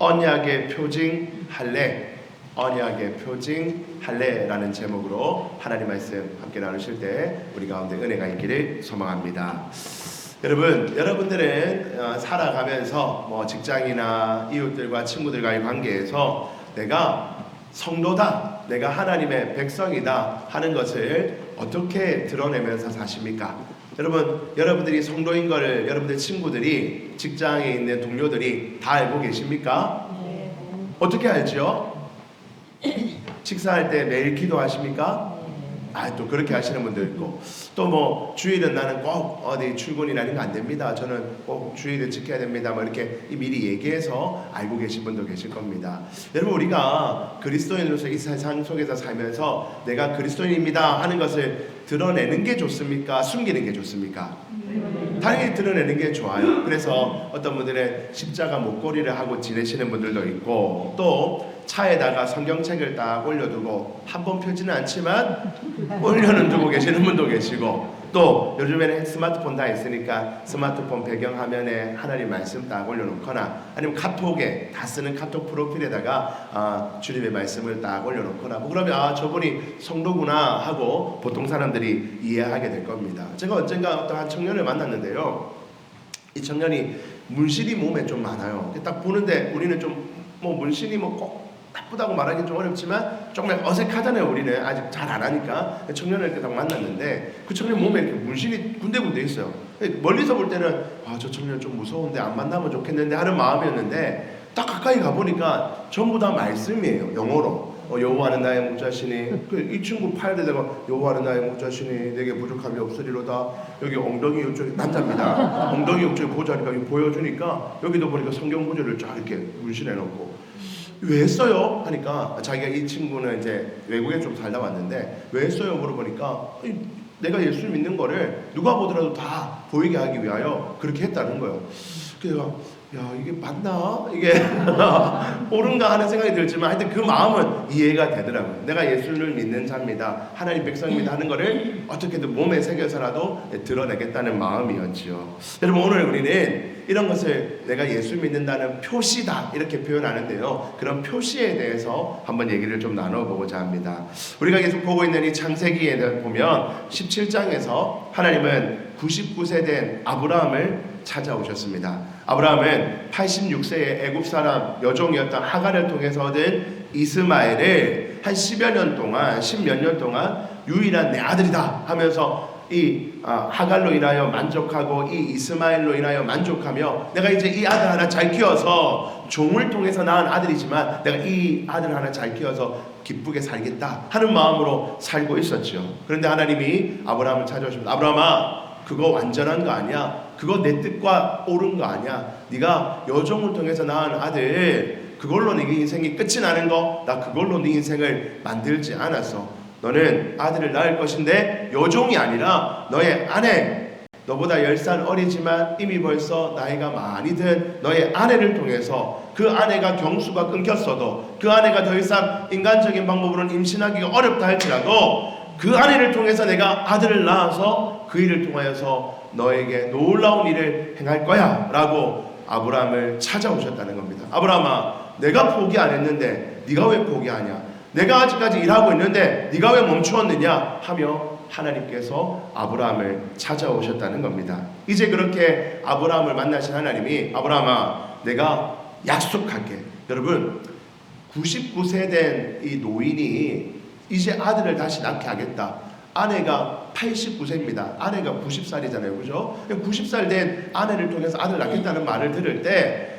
언약의 표징 할례, 언약의 표징 할례라는 제목으로 하나님 말씀 함께 나누실 때 우리 가운데 은혜가 있기를 소망합니다. 여러분들은 살아가면서 뭐 직장이나 이웃들과 친구들과의 관계에서 내가 성도다, 내가 하나님의 백성이다 하는 것을 어떻게 드러내면서 사십니까? 여러분들이 성도인 것을 여러분들 친구들이, 직장에 있는 동료들이 다 알고 계십니까? 네. 어떻게 알죠? 식사할 때 매일 기도하십니까? 또 그렇게 하시는 분도 있고, 또 뭐 주일은 나는 꼭 어디 출근이라는 거 안 됩니다, 저는 꼭 주일을 지켜야 됩니다, 뭐 이렇게 미리 얘기해서 알고 계신 분도 계실 겁니다. 여러분, 우리가 그리스도인으로서 이 세상 속에서 살면서 내가 그리스도인입니다 하는 것을 드러내는 게 좋습니까? 숨기는 게 좋습니까? 당연히 드러내는 게 좋아요. 그래서 어떤 분들은 십자가 목걸이를 하고 지내시는 분들도 있고, 또 차에다가 성경책을 딱 올려두고 한 번 펴지는 않지만 올려는 두고 계시는 분도 계시고, 또 요즘에는 스마트폰 다 있으니까 스마트폰 배경화면에 하나님 말씀 딱 올려놓거나, 아니면 카톡에 다 쓰는 카톡 프로필에다가 주님의 말씀을 딱 올려놓거나, 뭐 그러면 저분이 성도구나 하고 보통 사람들이 이해하게 될 겁니다. 제가 언젠가 어떤 한 청년을 만났는데요, 이 청년이 문신이 몸에 좀 많아요. 딱 보는데 우리는 좀 뭐 문신이 뭐 꼭 나쁘다고 말하기 좀 어렵지만 조금 어색하잖아요. 우리는 아직 잘 안 하니까. 청년을 이렇게 딱 만났는데 그 청년 몸에 이렇게 문신이 군데군데 있어요. 멀리서 볼 때는 저 청년 좀 무서운데 안 만나면 좋겠는데 하는 마음이었는데, 딱 가까이 가보니까 전부 다 말씀이에요. 영어로. 여호와는 나의 목자시니, 이 친구 팔에다가 여호와는 나의 목자시니 내게 부족함이 없으리로다. 여기 엉덩이 이쪽에, 남자입니다. 엉덩이 이쪽에 보자니까 보여주니까 여기도 보니까 성경 구절을 쫙 이렇게 문신해놓고, 왜 했어요? 하니까 자기가, 이 친구는 이제 외국에 좀 살다 왔는데 왜 했어요? 물어보니까 내가 예수 믿는 거를 누가 보더라도 다 보이게 하기 위하여 그렇게 했다는 거예요. 그래서 이게 맞나? 이게 옳은가 하는 생각이 들지만 하여튼 그 마음은 이해가 되더라고요. 내가 예수를 믿는 자입니다, 하나님 백성입니다 하는 거를 어떻게든 몸에 새겨서라도 드러내겠다는 마음이었지요. 여러분, 오늘 우리는 이런 것을 내가 예수 믿는다는 표시다 이렇게 표현하는데요, 그런 표시에 대해서 한번 얘기를 좀 나눠보고자 합니다. 우리가 계속 보고 있는 이 창세기에 보면 17장에서 하나님은 99세 된 아브라함을 찾아오셨습니다. 아브라함은 86세의 애굽 사람 여종이었던 하갈을 통해서 얻은 이스마엘을 한 10몇 년 동안 유일한 내 아들이다 하면서 이 하갈로 인하여 만족하고 이 이스마엘로 인하여 만족하며, 내가 이제 이 아들 하나 잘 키워서, 종을 통해서 낳은 아들이지만 내가 이 아들 하나 잘 키워서 기쁘게 살겠다 하는 마음으로 살고 있었죠. 그런데 하나님이 아브라함을 찾아오십니다. 아브라함아, 그거 완전한 거 아니야. 그거 내 뜻과 옳은 거 아니야. 네가 여종을 통해서 낳은 아들, 그걸로 네 인생이 끝이 나는 거, 나 그걸로 네 인생을 만들지 않았어. 너는 아들을 낳을 것인데 여종이 아니라 너의 아내, 너보다 10살 어리지만 이미 벌써 나이가 많이 든 너의 아내를 통해서, 그 아내가 경수가 끊겼어도, 그 아내가 더 이상 인간적인 방법으로는 임신하기가 어렵다 할지라도 그 아내를 통해서 내가 아들을 낳아서 그 일을 통하여서 너에게 놀라운 일을 행할 거야 라고 아브라함을 찾아오셨다는 겁니다. 아브라함아, 내가 포기 안 했는데 네가 왜 포기하냐? 내가 아직까지 일하고 있는데 네가 왜 멈추었느냐? 하며 하나님께서 아브라함을 찾아오셨다는 겁니다. 이제 그렇게 아브라함을 만나신 하나님이, 아브라함아, 내가 약속할게. 여러분, 99세 된 이 노인이 이제 아들을 다시 낳게 하겠다. 아내가 89세입니다. 아내가 90살이잖아요. 그죠? 90살 된 아내를 통해서 아들 낳겠다는 말을 들을 때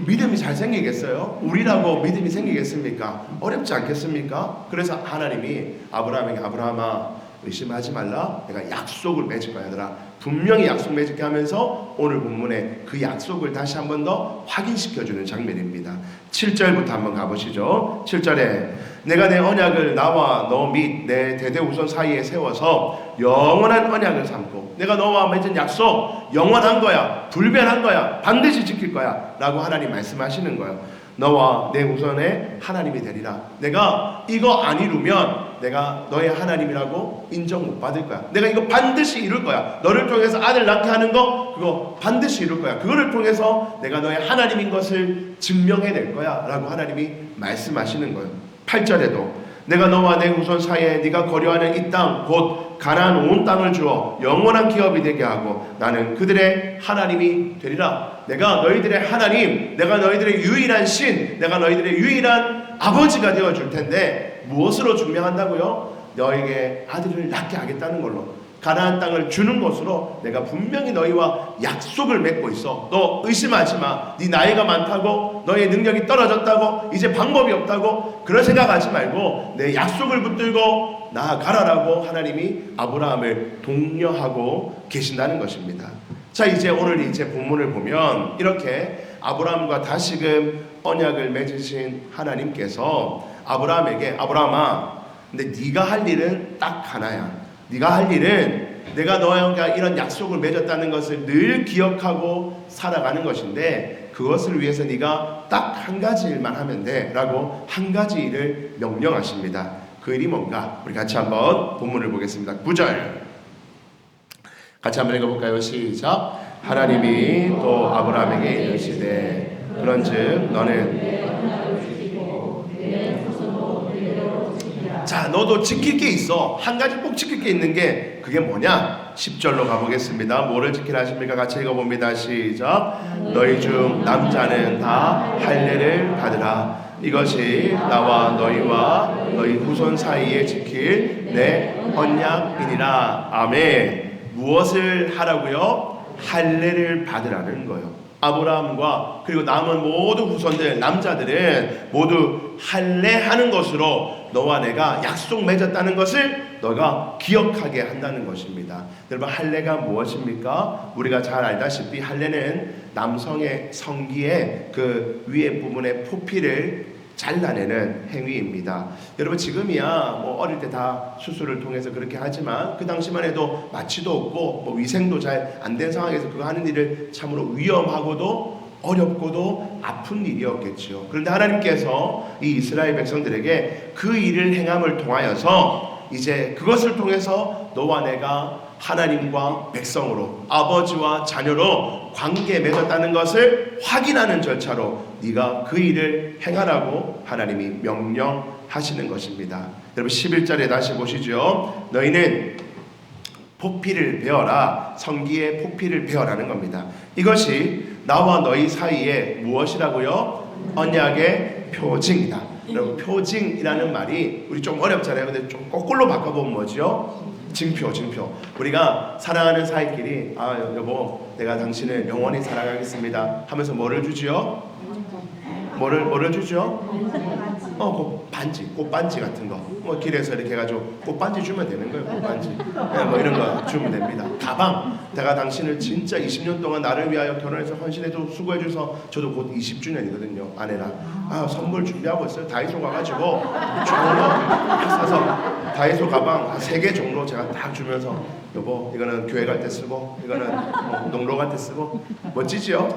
믿음이 잘 생기겠어요? 우리라고 믿음이 생기겠습니까? 어렵지 않겠습니까? 그래서 하나님이 아브라함에게, 아브라함아, 의심하지 말라. 내가 약속을 맺을 거야. 얘들아, 분명히 약속 맺을게 하면서 오늘 본문에 그 약속을 다시 한 번 더 확인시켜주는 장면입니다. 7절부터 한번 가보시죠. 7절에 내가 내 언약을 나와 너 및 내 대대 후손 사이에 세워서 영원한 언약을 삼고, 내가 너와 맺은 약속 영원한 거야, 불변한 거야, 반드시 지킬 거야 라고 하나님 말씀하시는 거예요. 너와 내 후손의 하나님이 되리라. 내가 이거 안 이루면 내가 너의 하나님이라고 인정 못 받을 거야. 내가 이거 반드시 이룰 거야. 너를 너를 통해서 아들 낳게 하는 거 그거 반드시 이룰 거야. 그거를 통해서 내가 너의 하나님인 것을 증명해낼 거야 라고 하나님이 말씀하시는 거예요. 8절에도 내가 너와 내 후손 사이에 네가 거류하는 이 땅 곧 가나안 온 땅을 주어 영원한 기업이 되게 하고 나는 그들의 하나님이 되리라. 내가 너희들의 하나님, 내가 너희들의 유일한 신, 내가 너희들의 유일한 아버지가 되어줄 텐데 무엇으로 증명한다고요? 너에게 아들을 낳게 하겠다는 걸로, 가나안 땅을 주는 것으로 내가 분명히 너희와 약속을 맺고 있어. 너 의심하지 마. 네 나이가 많다고, 너의 능력이 떨어졌다고, 이제 방법이 없다고 그런 생각하지 말고 내 약속을 붙들고 나아가라라고 하나님이 아브라함을 독려하고 계신다는 것입니다. 자, 이제 오늘 이제 본문을 보면 이렇게 아브라함과 다시금 언약을 맺으신 하나님께서 아브라함에게, 아브라함아, 근데 네가 할 일은 딱 하나야. 네가 할 일은 내가 너와 이런 약속을 맺었다는 것을 늘 기억하고 살아가는 것인데 그것을 위해서 네가 딱 한 가지 일만 하면 돼 라고 한 가지 일을 명령하십니다. 그 일이 뭔가 우리 같이 한번 본문을 보겠습니다. 9절 같이 한번 읽어볼까요? 시작. 하나님이 또 아브라함에게 이르시되 그런즉 너는 자, 너도 지킬 게 있어. 한 가지 꼭 지킬 게 있는 게 그게 뭐냐? 10절로 가보겠습니다. 뭐를 지키라 하십니까? 같이 읽어봅니다. 시작. 너희 중 남자는 다 할례를 받으라. 이것이 나와 너희와 너희 후손 사이에 지킬 내 언약이니라. 아멘. 무엇을 하라고요? 할례를 받으라는 거예요. 아브라함과 그리고 남은 모든 후손들, 남자들은 모두 할례하는 것으로 너와 내가 약속 맺었다는 것을 너가 기억하게 한다는 것입니다. 여러분, 할례가 무엇입니까? 우리가 잘 알다시피 할례는 남성의 성기의 그 위에 부분의 포피를 잘라내는 행위입니다. 여러분, 지금이야 뭐 어릴 때 다 수술을 통해서 그렇게 하지만 그 당시만 해도 마취도 없고 뭐 위생도 잘 안 된 상황에서 그거 하는 일을 참으로 위험하고도 어렵고도 아픈 일이었겠죠. 그런데 하나님께서 이 이스라엘 백성들에게 그 일을 행함을 통하여서 이제 그것을 통해서 너와 내가 하나님과 백성으로, 아버지와 자녀로 관계 맺었다는 것을 확인하는 절차로 네가 그 일을 행하라고 하나님이 명령하시는 것입니다. 여러분, 11절에 다시 보시죠. 너희는 포피를 베어라. 성기의 포피를 베어라는 겁니다. 이것이 나와 너희 사이에 무엇이라고요? 언약의 표징이다. 여러분, 표징이라는 말이 우리 좀 어렵잖아요. 근데 좀 거꾸로 바꿔보면 뭐죠? 증표. 우리가 사랑하는 사이끼리 여보, 내가 당신을 영원히 사랑하겠습니다 하면서 뭐를 주지요? 뭐를 주죠? 꽃반지 같은 거. 뭐 길에서 이렇게 해가지고 꽃반지 주면 되는 거예요. 꽃반지. 네, 뭐 이런 거 주면 됩니다. 가방. 내가 당신을 진짜 20년 동안 나를 위하여 결혼해서 헌신해도 수고해줘서 저도 곧 20주년이거든요. 아내랑. 선물 준비하고 있어요. 다이소 가가지고 좋은 거 사서 다이소 가방 3개 정도 제가 딱 주면서 여보, 이거는 교회 갈 때 쓰고 이거는 농로 갈 때 쓰고. 멋지지요?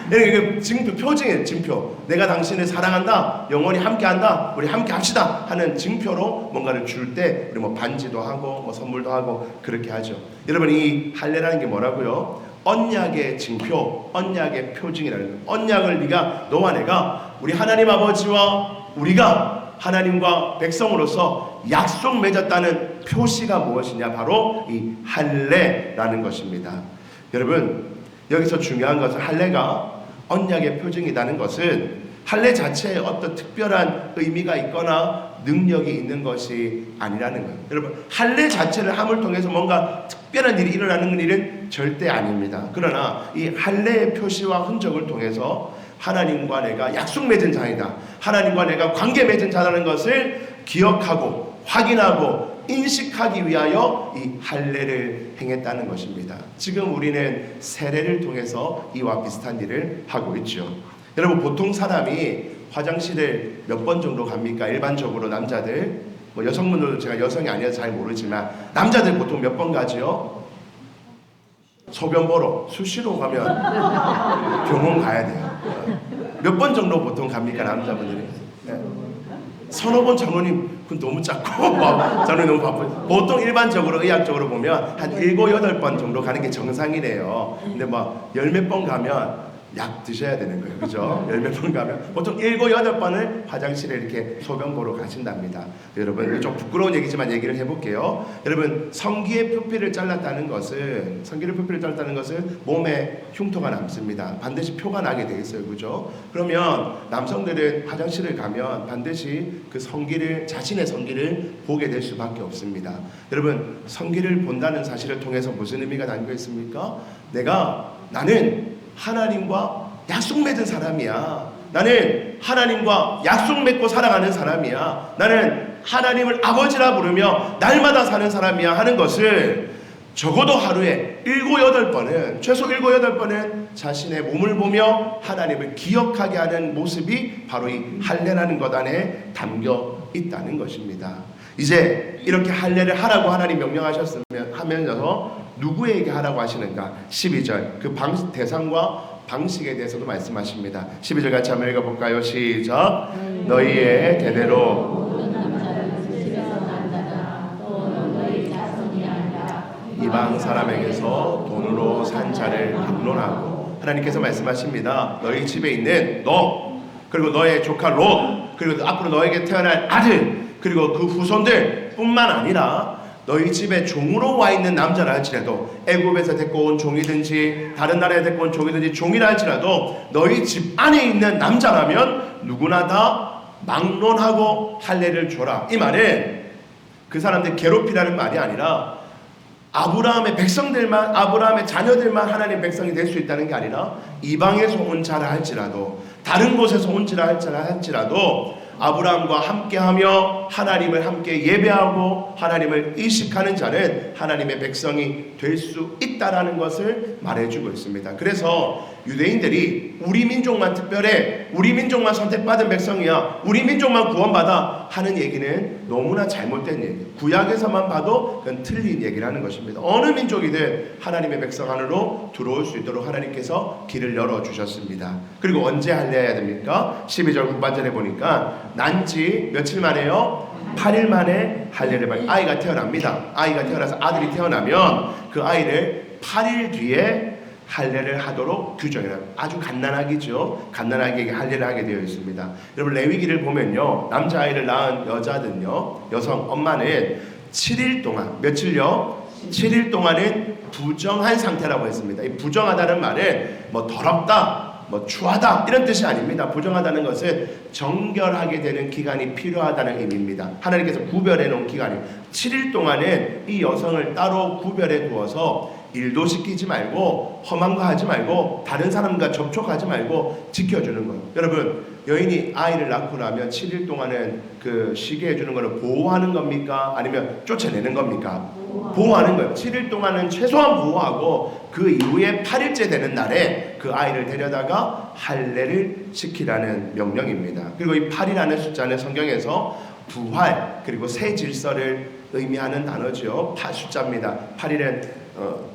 이게 증표, 표징이에요. 증표. 내가 당신을 사랑한다, 영원히 함께한다, 우리 함께 합시다 하는 증표로 뭔가를 줄 때 우리 뭐 반지도 하고 뭐 선물도 하고 그렇게 하죠. 여러분, 이 할례라는 게 뭐라고요? 언약의 증표, 언약의 표징이라는 거예요. 언약을 네가, 너와 내가 우리 하나님 아버지와 우리가 하나님과 백성으로서 약속 맺었다는 표시가 무엇이냐? 바로 이 할례라는 것입니다. 여러분, 여기서 중요한 것은 할례가 언약의 표징이라는 것은 할례 자체에 어떤 특별한 의미가 있거나 능력이 있는 것이 아니라는 거예요. 여러분, 할례 자체를 함을 통해서 뭔가 특별한 일이 일어나는 일은 절대 아닙니다. 그러나 이 할례의 표시와 흔적을 통해서 하나님과 내가 약속 맺은 자이다, 하나님과 내가 관계 맺은 자라는 것을 기억하고 확인하고 인식하기 위하여 이 할례를 행했다는 것입니다. 지금 우리는 세례를 통해서 이와 비슷한 일을 하고 있죠. 여러분, 보통 사람이 화장실을 몇 번 정도 갑니까? 일반적으로 남자들, 뭐 여성분들도, 제가 여성이 아니어서 잘 모르지만 남자들 보통 몇 번 가죠? 소변 보러 수시로 가면 병원 가야 돼요. 몇 번 정도 보통 갑니까? 남자분들이? 네. 서너 번, 장로님 그건 너무 작고 막 저는 너무 바쁘. 보통 일반적으로 의학적으로 보면 한 7, 8번 정도 가는 게 정상이래요. 근데 막 10몇 번 가면 약 드셔야 되는 거예요. 그죠? 10몇 번 가면 보통 7, 8번을 화장실에 이렇게 소변 보러 가신답니다. 여러분, 좀 부끄러운 얘기지만 얘기를 해볼게요. 여러분, 성기의 표피를 잘랐다는 것은 몸에 흉터가 남습니다. 반드시 표가 나게 돼 있어요. 그죠? 그러면 남성들은 화장실을 가면 반드시 그 성기를, 자신의 성기를 보게 될 수밖에 없습니다. 여러분, 성기를 본다는 사실을 통해서 무슨 의미가 담겨 있습니까? 나는 하나님과 약속 맺은 사람이야. 나는 하나님과 약속 맺고 살아가는 사람이야. 나는 하나님을 아버지라 부르며 날마다 사는 사람이야 하는 것을 적어도 하루에 7, 8번은, 최소 7, 8번은 자신의 몸을 보며 하나님을 기억하게 하는 모습이 바로 이 할례라는 것 안에 담겨 있다는 것입니다. 이제 이렇게 할례를 하라고 하나님 명령하셨으면서 누구에게 하라고 하시는가? 12절 그 대상과 방식에 대해서도 말씀하십니다. 12절 같이 한번 읽어볼까요? 시작. 너희의 대대로 이방 사람에게서 돈으로 산 자를 막론하고, 하나님께서 말씀하십니다. 너희 집에 있는 너, 그리고 너의 조카 롯, 그리고 앞으로 너에게 태어날 아들, 그리고 그 후손들 뿐만 아니라 너희 집에 종으로 와 있는 남자라 할지라도, 애굽에서 데리고 온 종이든지 다른 나라에 데리고 온 종이든지 종이라 할지라도 너희 집 안에 있는 남자라면 누구나 다 막론하고 할례를 줘라. 이 말은 그 사람들 괴롭히라는 말이 아니라 아브라함의 백성들만, 아브라함의 자녀들만 하나님의 백성이 될 수 있다는 게 아니라 이방에서 온 자라 할지라도, 다른 곳에서 온 자라 할지라도 아브라함과 함께하며 하나님을 함께 예배하고 하나님을 의식하는 자는 하나님의 백성이 될 수 있다라는 것을 말해주고 있습니다. 그래서 유대인들이 우리 민족만 특별해, 우리 민족만 선택받은 백성이야, 우리 민족만 구원받아 하는 얘기는 너무나 잘못된 얘기, 구약에서만 봐도 그건 틀린 얘기를 하는 것입니다. 어느 민족이든 하나님의 백성 안으로 들어올 수 있도록 하나님께서 길을 열어주셨습니다. 그리고 언제 할례해야 됩니까? 12절 후반절에 보니까 난지 며칠 만에요? 8일 만에 할례를 받. 아이가 태어납니다. 아이가 태어나서 아들이 태어나면 그 아이를 8일 뒤에 할례를 하도록 규정해요. 아주 간단하겠죠. 간단하게 할례를 하게 되어 있습니다. 여러분, 레위기를 보면요, 남자아이를 낳은 여자든요, 여성 엄마는 7일 동안, 며칠요? 7일 동안은 부정한 상태라고 했습니다. 이 부정하다는 말은 뭐 더럽다, 뭐 추하다 이런 뜻이 아닙니다. 부정하다는 것은 정결하게 되는 기간이 필요하다는 의미입니다. 하나님께서 구별해 놓은 기간이 7일 동안은 이 여성을 따로 구별해 두어서 일도 시키지 말고 험한 거 하지 말고 다른 사람과 접촉하지 말고 지켜주는 거예요. 여러분, 여인이 아이를 낳고 나면 7일 동안은 그 쉬게 해주는 거는 보호하는 겁니까? 아니면 쫓아내는 겁니까? 보호하는 거예요. 7일 동안은 최소한 보호하고 그 이후에 8일째 되는 날에 그 아이를 데려다가 할례를 시키라는 명령입니다. 그리고 이 8이라는 숫자는 성경에서 부활 그리고 새 질서를 의미하는 단어죠. 숫자입니다. 8일은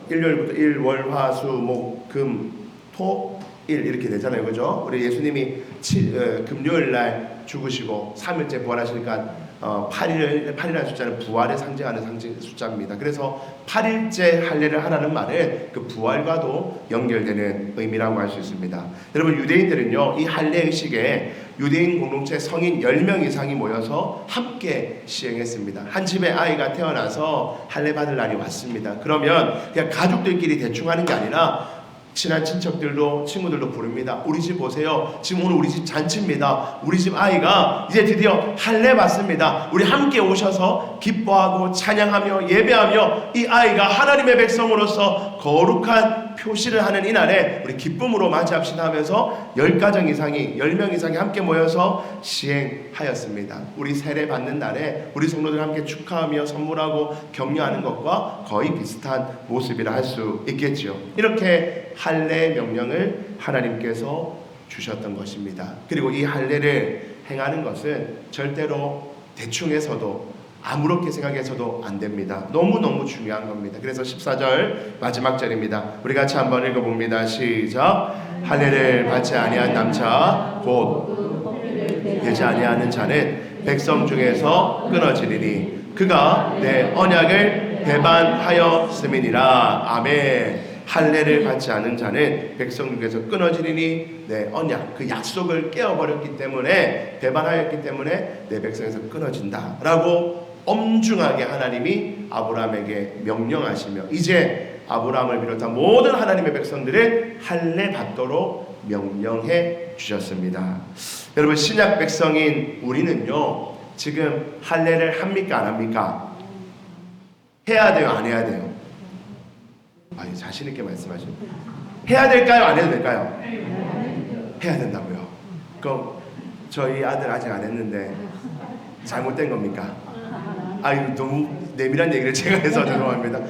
일요일부터 일, 월, 화, 수, 목, 금, 토, 일 이렇게 되잖아요. 그죠? 우리 예수님이 금요일 날 죽으시고 3일째 부활하시니까 8이라는 숫자는 부활을 상징하는 숫자입니다. 그래서 8일째 할례를 하라는 말은 그 부활과도 연결되는 의미라고 할 수 있습니다. 여러분, 유대인들은요, 이 할례 의식에 유대인 공동체 성인 10명 이상이 모여서 함께 시행했습니다. 한 집에 아이가 태어나서 할례 받을 날이 왔습니다. 그러면 그냥 가족들끼리 대충 하는 게 아니라 친한 친척들도 친구들도 부릅니다. 우리 집 오세요. 지금 오늘 우리 집 잔치입니다. 우리 집 아이가 이제 드디어 할례 받습니다. 우리 함께 오셔서 기뻐하고 찬양하며 예배하며 이 아이가 하나님의 백성으로서 거룩한 표시를 하는 이날에 우리 기쁨으로 맞이합시다 하면서 10가정 이상이 10명 이상이 함께 모여서 시행하였습니다. 우리 세례 받는 날에 우리 성도들 함께 축하하며 선물하고 격려하는 것과 거의 비슷한 모습이라 할 수 있겠죠. 이렇게 할례 명령을 하나님께서 주셨던 것입니다. 그리고 이 할례를 행하는 것은 절대로 대충 해서도 아무렇게 생각해서도 안 됩니다. 너무너무 중요한 겁니다. 그래서 14절 마지막 절입니다. 우리 같이 한번 읽어봅니다. 시작. 할례를 받지 아니한 남자 곧 되지 아니하는 자는 백성 중에서 끊어지리니 그가 내 언약을 배반하였음이니라. 아멘. 할례를 받지 않은 자는 백성 중에서 끊어지리니 내 언약, 그 약속을 깨어버렸기 때문에, 배반하였기 때문에 내 백성에서 끊어진다 라고 엄중하게 하나님이 아브라함에게 명령하시며, 이제 아브라함을 비롯한 모든 하나님의 백성들은 할례 받도록 명령해 주셨습니다. 여러분, 신약 백성인 우리는요, 지금 할례를 합니까 안 합니까? 해야 돼요 안 해야 돼요? 자신 있게 말씀하시죠. 해야 될까요 안 해도 될까요? 해야 된다고요. 그럼 저희 아들 아직 안 했는데 잘못된 겁니까? 너무 내밀한 얘기를 제가 해서 죄송합니다.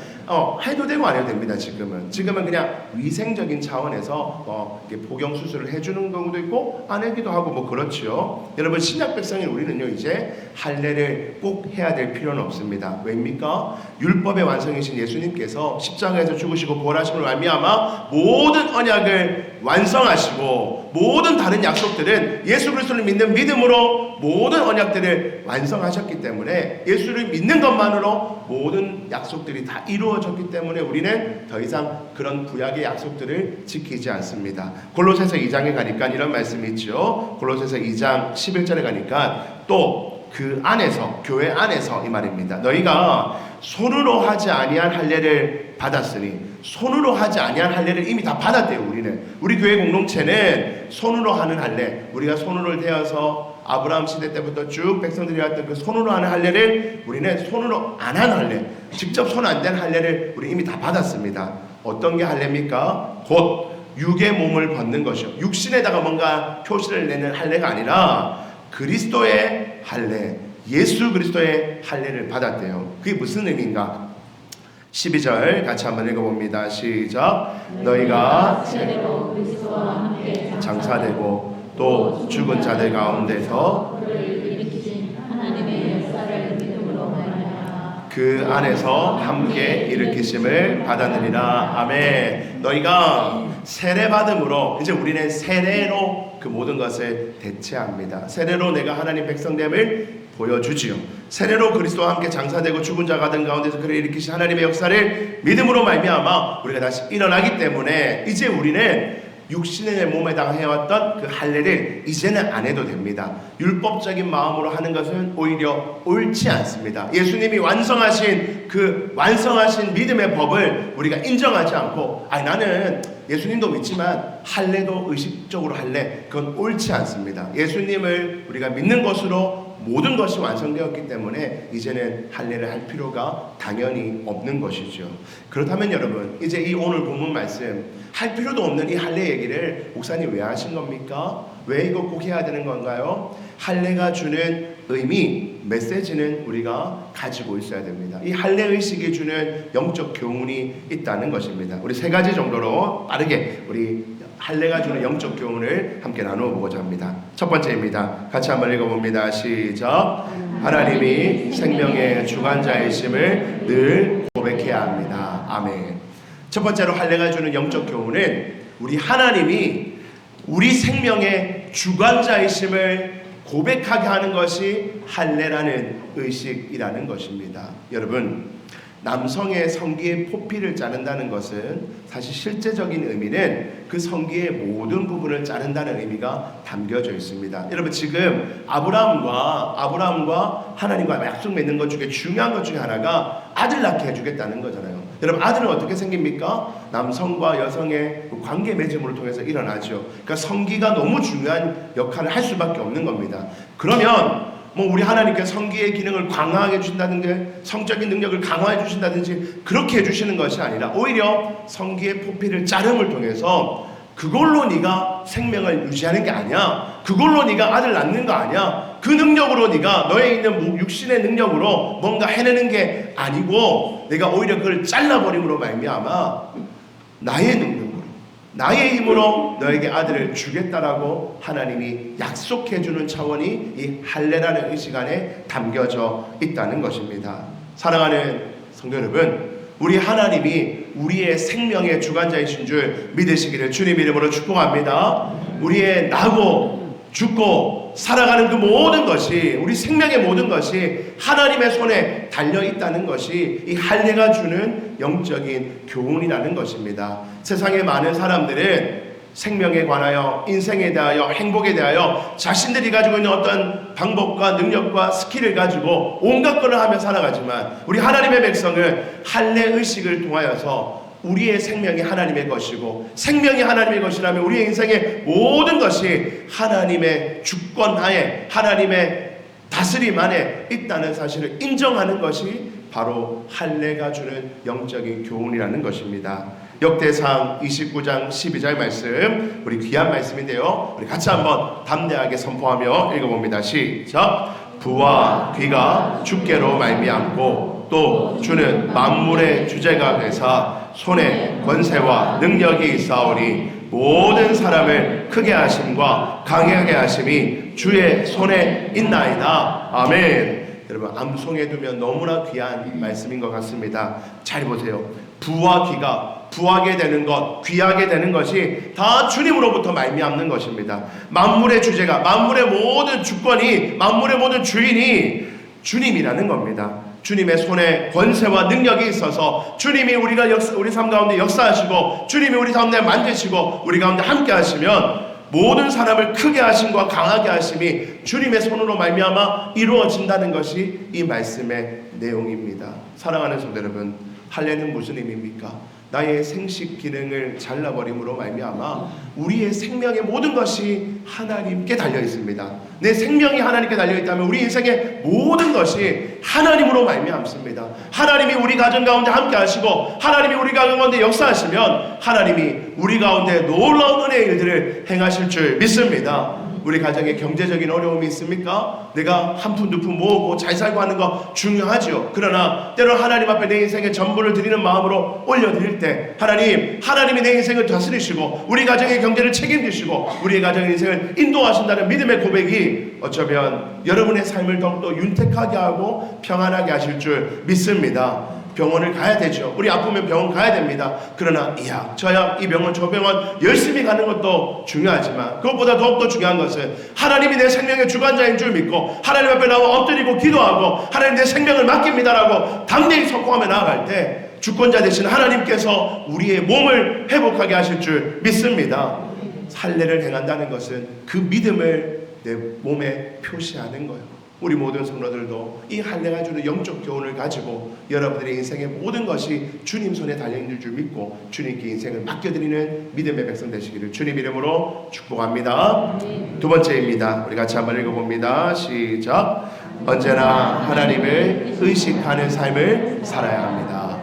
해도 되고 안 해도 됩니다. 지금은 그냥 위생적인 차원에서 이렇게 복용 수술을 해주는 경우도 있고 안 하기도 하고 뭐 그렇죠. 여러분, 신약 백성인 우리는요, 이제 할례를 꼭 해야 될 필요는 없습니다. 왜입니까? 율법의 완성이신 예수님께서 십자가에서 죽으시고 부활하심을 말미암아 모든 언약을 완성하시고 모든 다른 약속들은 예수 그리스도를 믿는 믿음으로 모든 언약들을 완성하셨기 때문에, 예수를 믿는 것만으로 모든 약속들이 다 이루어졌기 때문에 우리는 더 이상 그런 구약의 약속들을 지키지 않습니다. 골로새서 2장에 가니까 이런 말씀이 있죠. 골로새서 2장 11절에 가니까 또 그 안에서, 교회 안에서 이 말입니다. 너희가 손으로 하지 아니한 할례를 받았으니, 손으로 하지 아니한 할례를 이미 다 받았대요. 우리 교회 공동체는 손으로 하는 할례, 우리가 손으로 되어서 아브라함 시대 때부터 쭉 백성들이 했던 그 손으로 하는 할례를 우리는 손으로 안 한 할례, 직접 손 안 댄 할례를 우리 이미 다 받았습니다. 어떤 게 할례입니까? 곧 육의 몸을 벗는 것이요, 육신에다가 뭔가 표시를 내는 할례가 아니라 그리스도의 할례, 예수 그리스도의 할례를 받았대요. 그게 무슨 의미인가? 12절 같이 한번 읽어봅니다. 시작. 너희가 세례로 그리스도와 함께 장사되고 또 죽은 자들 가운데서 그를 일으키신 하나님의 역사를 믿음으로 말하라. 그 안에서 함께 일으키심을 받았느니라. 아멘. 너희가 세례 받음으로, 이제 우리는 세례로 그 모든 것을 대체합니다. 세례로 내가 하나님 백성됨을 보여주지요. 세례로 그리스도와 함께 장사되고 죽은 자 가든 가운데서 그를 일으키신 하나님의 역사를 믿음으로 말미암아 우리가 다시 일어나기 때문에, 이제 우리는 육신의 몸에다가 해왔던 그 할례를 이제는 안 해도 됩니다. 율법적인 마음으로 하는 것은 오히려 옳지 않습니다. 예수님이 완성하신 믿음의 법을 우리가 인정하지 않고, 나는 예수님도 믿지만 할례도 의식적으로 할래, 그건 옳지 않습니다. 예수님을 우리가 믿는 것으로 모든 것이 완성되었기 때문에 이제는 할례를 할 필요가 당연히 없는 것이죠. 그렇다면 여러분, 이제 이 오늘 본문 말씀, 할 필요도 없는 이 할례 얘기를 목사님 왜 하신 겁니까? 왜 이거 꼭 해야 되는 건가요? 할례가 주는 의미, 메시지는 우리가 가지고 있어야 됩니다. 이 할례 의식이 주는 영적 교훈이 있다는 것입니다. 우리 세 가지 정도로 빠르게 우리 할례가 주는 영적 교훈을 함께 나누어 보고자 합니다. 첫 번째입니다. 같이 한번 읽어봅니다. 시작. 하나님이 생명의 주관자이심을 늘 고백해야 합니다. 아멘. 첫 번째로 할례가 주는 영적 교훈은 우리 하나님이 우리 생명의 주관자이심을 고백하게 하는 것이 할례라는 의식이라는 것입니다. 여러분, 남성의 성기의 포피를 자른다는 것은 사실 실제적인 의미는 그 성기의 모든 부분을 자른다는 의미가 담겨져 있습니다. 여러분, 지금 아브라함과 하나님과 약속 맺는 것 중에 중요한 것 중에 하나가 아들 낳게 해주겠다는 거잖아요. 여러분, 아들은 어떻게 생깁니까? 남성과 여성의 관계 맺음으로 통해서 일어나죠. 그러니까 성기가 너무 중요한 역할을 할 수밖에 없는 겁니다. 그러면 우리 하나님께서 성기의 기능을 강화해 주신다든지 성적인 능력을 강화해 주신다든지 그렇게 해주시는 것이 아니라 오히려 성기의 포피를 자름을 통해서 그걸로 네가 생명을 유지하는 게 아니야. 그걸로 네가 아들 낳는 거 아니야. 그 능력으로 네가 너에 있는 육신의 능력으로 뭔가 해내는 게 아니고, 내가 오히려 그걸 잘라버림으로 말미암아 나의 능력으로, 나의 힘으로 너에게 아들을 주겠다라고 하나님이 약속해주는 차원이 이 할례라는 의식 안에 담겨져 있다는 것입니다. 사랑하는 성도 여러분, 우리 하나님이 우리의 생명의 주관자이신 줄 믿으시기를 주님 이름으로 축복합니다. 우리의 나고 죽고 살아가는 그 모든 것이, 우리 생명의 모든 것이 하나님의 손에 달려 있다는 것이 이 할례가 주는 영적인 교훈이라는 것입니다. 세상의 많은 사람들은 생명에 관하여, 인생에 대하여, 행복에 대하여 자신들이 가지고 있는 어떤 방법과 능력과 스킬을 가지고 온갖 것을 하며 살아가지만, 우리 하나님의 백성은 할례 의식을 통하여서 우리의 생명이 하나님의 것이고 생명이 하나님의 것이라면 우리의 인생의 모든 것이 하나님의 주권하에, 하나님의 다스림 안에 있다는 사실을 인정하는 것이 바로 할례가 주는 영적인 교훈이라는 것입니다. 역대상 29장 12절 말씀, 우리 귀한 말씀인데요, 우리 같이 한번 담대하게 선포하며 읽어봅니다. 시작. 부와 귀가 주께로 말미암고 또 주는 만물의 주제가 되사 손에 권세와 능력이 있사오니 모든 사람을 크게 하심과 강하게 하심이 주의 손에 있나이다. 아멘. 여러분, 암송해 두면 너무나 귀한 말씀인 것 같습니다. 잘 보세요. 부와 귀가, 부하게 되는 것, 귀하게 되는 것이 다 주님으로부터 말미암는 것입니다. 만물의 주제가, 만물의 모든 주권이, 만물의 모든 주인이 주님이라는 겁니다. 주님의 손에 권세와 능력이 있어서 주님이 우리 삶 가운데 역사하시고 주님이 우리 가운데 만드시고 우리 가운데 함께 하시면 모든 사람을 크게 하심과 강하게 하심이 주님의 손으로 말미암아 이루어진다는 것이 이 말씀의 내용입니다. 사랑하는 성도 여러분, 할례는 무슨 의미입니까? 나의 생식 기능을 잘라버림으로 말미암아 우리의 생명의 모든 것이 하나님께 달려 있습니다. 내 생명이 하나님께 달려 있다면 우리 인생의 모든 것이 하나님으로 말미암습니다. 하나님이 우리 가정 가운데 함께 하시고 하나님이 우리 가정 가운데 역사하시면 하나님이 우리 가운데 놀라운 은혜의 일들을 행하실 줄 믿습니다. 우리 가정에 경제적인 어려움이 있습니까? 내가 한 푼 두 푼 모으고 잘 살고 하는 거 중요하죠. 그러나 때로 하나님 앞에 내 인생의 전부를 드리는 마음으로 올려드릴 때 하나님이 내 인생을 다스리시고 우리 가정의 경제를 책임지시고 우리의 가정의 인생을 인도하신다는 믿음의 고백이 어쩌면 여러분의 삶을 더욱더 윤택하게 하고 평안하게 하실 줄 믿습니다. 병원을 가야 되죠. 우리 아프면 병원 가야 됩니다. 그러나 이 약, 저 약, 이 병원, 저 병원 열심히 가는 것도 중요하지만 그것보다 더욱더 중요한 것은 하나님이 내 생명의 주관자인 줄 믿고 하나님 앞에 나와 엎드리고 기도하고 하나님 내 생명을 맡깁니다라고 담대히 선포하며 나아갈 때 주권자 되신 하나님께서 우리의 몸을 회복하게 하실 줄 믿습니다. 할례를 행한다는 것은 그 믿음을 내 몸에 표시하는 거예요. 우리 모든 성도들도 이 할례가 주는 영적 교훈을 가지고 여러분들의 인생의 모든 것이 주님 손에 달려있는 줄 믿고 주님께 인생을 맡겨드리는 믿음의 백성 되시기를 주님 이름으로 축복합니다. 두 번째입니다. 우리 같이 한번 읽어봅니다. 시작. 언제나 하나님을 의식하는 삶을 살아야 합니다.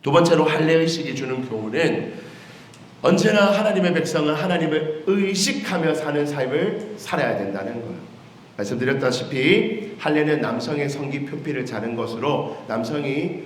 두 번째로 할례 의식이 주는 교훈은 언제나 하나님의 백성은 하나님을 의식하며 사는 삶을 살아야 된다는 거예요. 말씀드렸다시피 할례는 남성의 성기 표피를 자른 것으로 남성이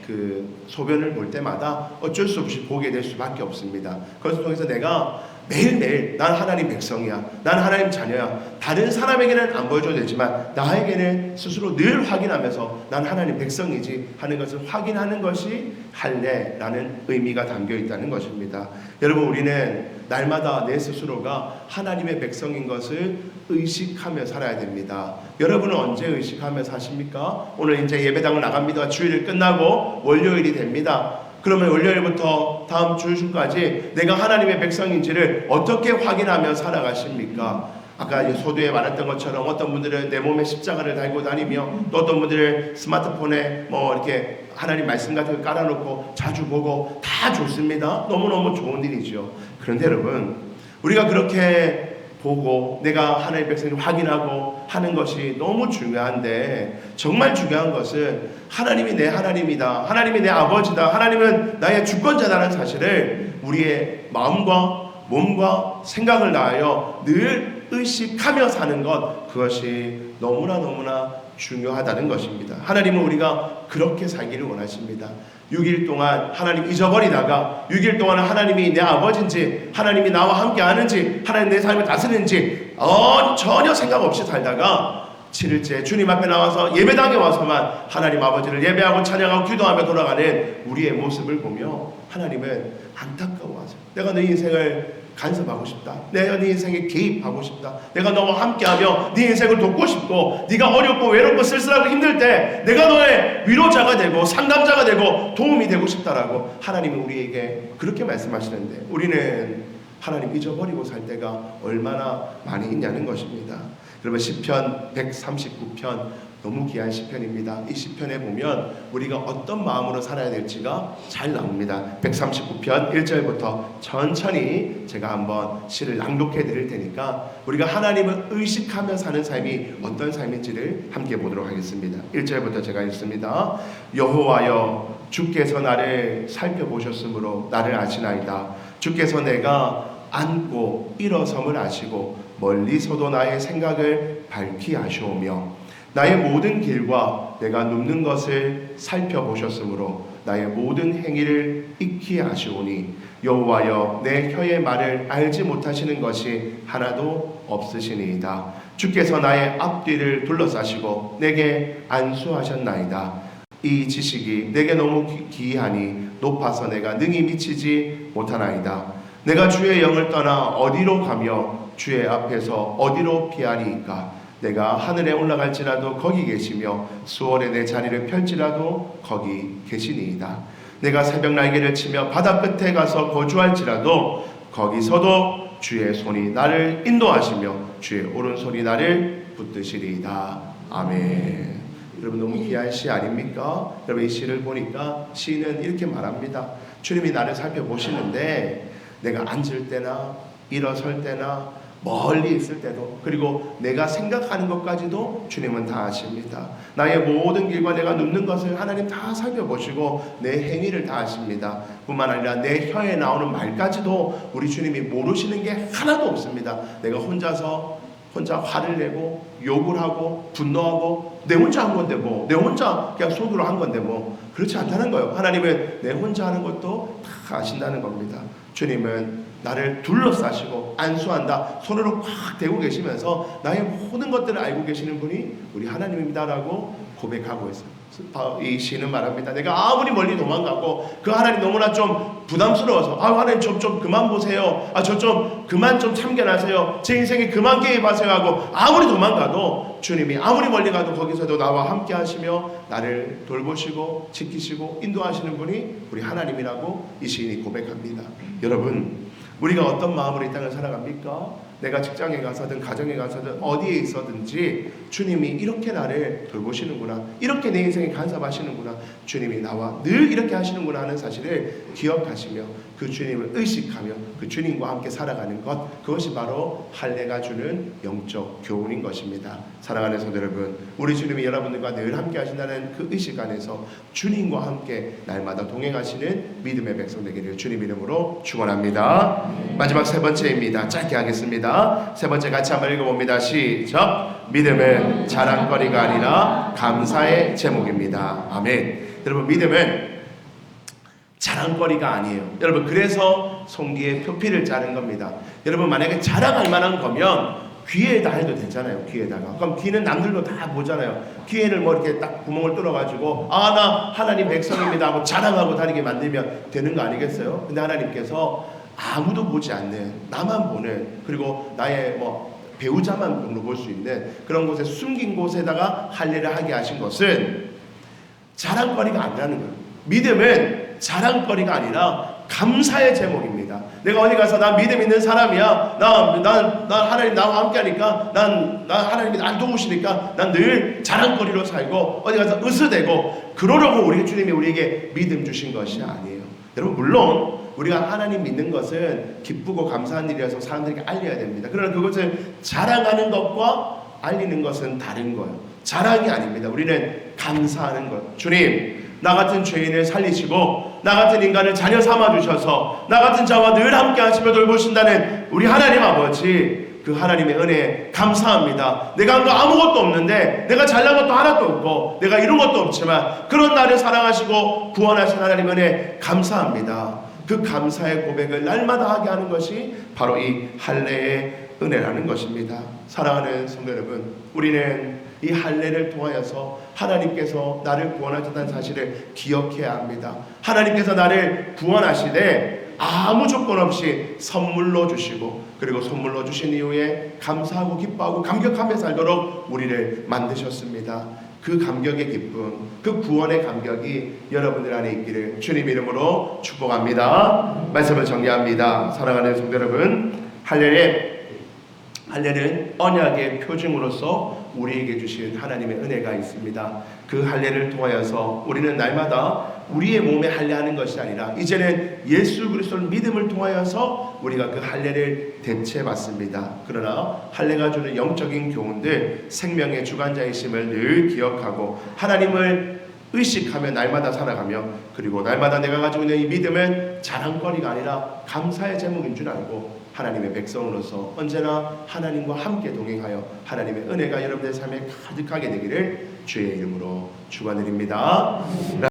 그 소변을 볼 때마다 어쩔 수 없이 보게 될 수밖에 없습니다. 그것을 통해서 내가 매일매일 난 하나님 백성이야, 난 하나님 자녀야, 다른 사람에게는 안 보여줘도 되지만 나에게는 스스로 늘 확인하면서 난 하나님 백성이지 하는 것을 확인하는 것이 할례라는 의미가 담겨 있다는 것입니다. 여러분, 우리는 날마다 내 스스로가 하나님의 백성인 것을 의식하며 살아야 됩니다. 여러분은 언제 의식하며 사십니까? 오늘 이제 예배당을 나갑니다. 주일이 끝나고 월요일이 됩니다. 그러면 월요일부터 다음 주일까지 내가 하나님의 백성인지를 어떻게 확인하며 살아가십니까? 아까 소두에 말했던 것처럼 어떤 분들은 내 몸에 십자가를 달고 다니며 또 어떤 분들은 스마트폰에 뭐 이렇게 하나님 말씀 같은 거 깔아놓고 자주 보고 다 좋습니다. 너무너무 좋은 일이죠. 그런데 여러분, 우리가 그렇게 보고 내가 하나님의 백성을 확인하고 하는 것이 너무 중요한데 정말 중요한 것은 하나님이 내 하나님이다, 하나님이 내 아버지다, 하나님은 나의 주권자라는 사실을 우리의 마음과 몸과 생각을 다하여 늘 의식하며 사는 것, 그것이 너무나 중요하다는 것입니다. 하나님은 우리가 그렇게 살기를 원하십니다. 6일 동안 하나님 잊어버리다가 6일 동안 하나님이 내 아버지인지 하나님이 나와 함께 하는지 하나님 내 삶을 다스리는지 전혀 생각 없이 살다가 7일째 주님 앞에 나와서 예배당에 와서만 하나님 아버지를 예배하고 찬양하고 기도하며 돌아가는 우리의 모습을 보며 하나님은 안타까워하세요. 내가 내 인생을 간섭하고 싶다. 내가 네 인생에 개입하고 싶다. 내가 너와 함께하며 네 인생을 돕고 싶고, 네가 어렵고 외롭고 쓸쓸하고 힘들 때 내가 너의 위로자가 되고 상담자가 되고 도움이 되고 싶다라고 하나님이 우리에게 그렇게 말씀하시는데, 우리는 하나님 잊어버리고 살 때가 얼마나 많이 있냐는 것입니다. 여러분, 시편 139편 너무 귀한 시편입니다. 이 시편에 보면 우리가 어떤 마음으로 살아야 될지가 잘 나옵니다. 139편 1절부터 천천히 제가 한번 시를 낭독해 드릴 테니까 우리가 하나님을 의식하며 사는 삶이 어떤 삶인지를 함께 보도록 하겠습니다. 1절부터 제가 읽습니다. 여호와여, 주께서 나를 살펴보셨으므로 나를 아시나이다. 주께서 내가 앉고 일어섬을 아시고 멀리서도 나의 생각을 밝히 아시오며 나의 모든 길과 내가 눕는 것을 살펴보셨으므로 나의 모든 행위를 익히 아시오니 여호와여, 내 혀의 말을 알지 못하시는 것이 하나도 없으시니이다. 주께서 나의 앞뒤를 둘러싸시고 내게 안수하셨나이다. 이 지식이 내게 너무 기이하니 높아서 내가 능히 미치지 못하나이다. 내가 주의 영을 떠나 어디로 가며 주의 앞에서 어디로 피하리이까? 내가 하늘에 올라갈지라도 거기 계시며 수월에 내 자리를 펼지라도 거기 계시니이다. 내가 새벽 날개를 치며 바다 끝에 가서 거주할지라도 거기서도 주의 손이 나를 인도하시며 주의 오른손이 나를 붙드시리이다. 아멘. 여러분, 너무 귀한 시 아닙니까? 여러분, 이 시를 보니까 시인은 이렇게 말합니다. 주님이 나를 살펴보시는데 내가 앉을 때나 일어설 때나 멀리 있을 때도, 그리고 내가 생각하는 것까지도 주님은 다 아십니다. 나의 모든 길과 내가 눕는 것을 하나님 다 살펴보시고 내 행위를 다 아십니다. 뿐만 아니라 내 혀에 나오는 말까지도 우리 주님이 모르시는 게 하나도 없습니다. 내가 혼자 화를 내고 욕을 하고 분노하고 내 혼자 한 건데 뭐, 내 혼자 그냥 속으로 한 건데 뭐, 그렇지 않다는 거예요. 하나님은 내 혼자 하는 것도 다 아신다는 겁니다. 주님은 나를 둘러싸시고 안수한다. 손으로 꽉 대고 계시면서 나의 모든 것들을 알고 계시는 분이 우리 하나님입니다라고 고백하고 있어요. 이 시는 말합니다. 내가 아무리 멀리 도망가고 그 하나님 너무나 좀 부담스러워서 하나님 좀 그만 보세요. 저 좀 그만 좀 참견하세요. 제 인생에 그만 개입하세요 하고 아무리 도망가도 주님이 아무리 멀리 가도 거기서도 나와 함께 하시며 나를 돌보시고 지키시고 인도하시는 분이 우리 하나님이라고 이 시인이 고백합니다. 여러분, 우리가 어떤 마음으로 이 땅을 살아갑니까? 내가 직장에 가서든 가정에 가서든 어디에 있어든지 주님이 이렇게 나를 돌보시는구나, 이렇게 내 인생에 간섭하시는구나, 주님이 나와 늘 이렇게 하시는구나 하는 사실을 기억하시며 그 주님을 의식하며 그 주님과 함께 살아가는 것, 그것이 바로 할례가 주는 영적 교훈인 것입니다. 사랑하는 성도 여러분, 우리 주님이 여러분들과 늘 함께 하신다는 그 의식 안에서 주님과 함께 날마다 동행하시는 믿음의 백성 되기를 주님 이름으로 축원합니다. 마지막 세 번째입니다. 짧게 하겠습니다. 세 번째 같이 한번 읽어봅니다. 시작. 믿음은 자랑거리가 아니라 감사의 제목입니다. 아멘. 여러분, 믿음은 자랑거리가 아니에요. 여러분, 그래서 송기에 표피를 자른 겁니다. 여러분, 만약에 자랑할 만한 거면 귀에다 해도 되잖아요. 귀에다가. 그럼 귀는 남들도 다 보잖아요. 귀에를 뭐 이렇게 딱 구멍을 뚫어가지고 나 하나님 백성입니다 하고 자랑하고 다니게 만들면 되는 거 아니겠어요? 근데 하나님께서 아무도 보지 않는, 나만 보는, 그리고 나의 배우자만 눈으로 볼 수 있는 그런 곳에, 숨긴 곳에다가 할례를 하게 하신 것은 자랑거리가 아니라는 거예요. 믿음은 자랑거리가 아니라 감사의 제목입니다. 내가 어디 가서 난 믿음 있는 사람이야. 난 하나님 나와 함께 하니까, 난 하나님이 날 도우시니까 난 늘 자랑거리로 살고 어디 가서 으스대고 그러려고 우리 주님이 우리에게 믿음 주신 것이 아니에요. 여러분, 물론 우리가 하나님 믿는 것은 기쁘고 감사한 일이라서 사람들에게 알려야 됩니다. 그러나 그것을 자랑하는 것과 알리는 것은 다른 거예요. 자랑이 아닙니다. 우리는 감사하는 것. 주님, 나 같은 죄인을 살리시고 나 같은 인간을 자녀 삼아주셔서 나 같은 자와 늘 함께 하시며 돌보신다는 우리 하나님 아버지, 그 하나님의 은혜에 감사합니다. 내가 한 거 아무것도 없는데, 내가 잘난 것도 하나도 없고 내가 이룬 것도 없지만 그런 나를 사랑하시고 구원하신 하나님 은혜에 감사합니다. 그 감사의 고백을 날마다 하게 하는 것이 바로 이 할례의 은혜라는 것입니다. 사랑하는 성도 여러분, 우리는 이 할례를 통하여서 하나님께서 나를 구원하셨다는 사실을 기억해야 합니다. 하나님께서 나를 구원하시되 아무 조건 없이 선물로 주시고, 그리고 선물로 주신 이후에 감사하고 기뻐하고 감격하며 살도록 우리를 만드셨습니다. 그 감격의 기쁨, 그 구원의 감격이 여러분들 안에 있기를 주님 이름으로 축복합니다. 말씀을 정리합니다. 사랑하는 성도 여러분, 할례는 언약의 표징으로서 우리에게 주신 하나님의 은혜가 있습니다. 그 할례를 통하여서 우리는 날마다 우리의 몸에 할례하는 것이 아니라 이제는 예수 그리스도를 믿음을 통하여서 우리가 그 할례를 대체받습니다. 그러나 할례가 주는 영적인 교훈들, 생명의 주관자이심을 늘 기억하고 하나님을 의식하며 날마다 살아가며, 그리고 날마다 내가 가지고 있는 이 믿음은 자랑거리가 아니라 감사의 제목인 줄 알고 하나님의 백성으로서 언제나 하나님과 함께 동행하여 하나님의 은혜가 여러분의 삶에 가득하게 되기를 주의 이름으로 축원드립니다.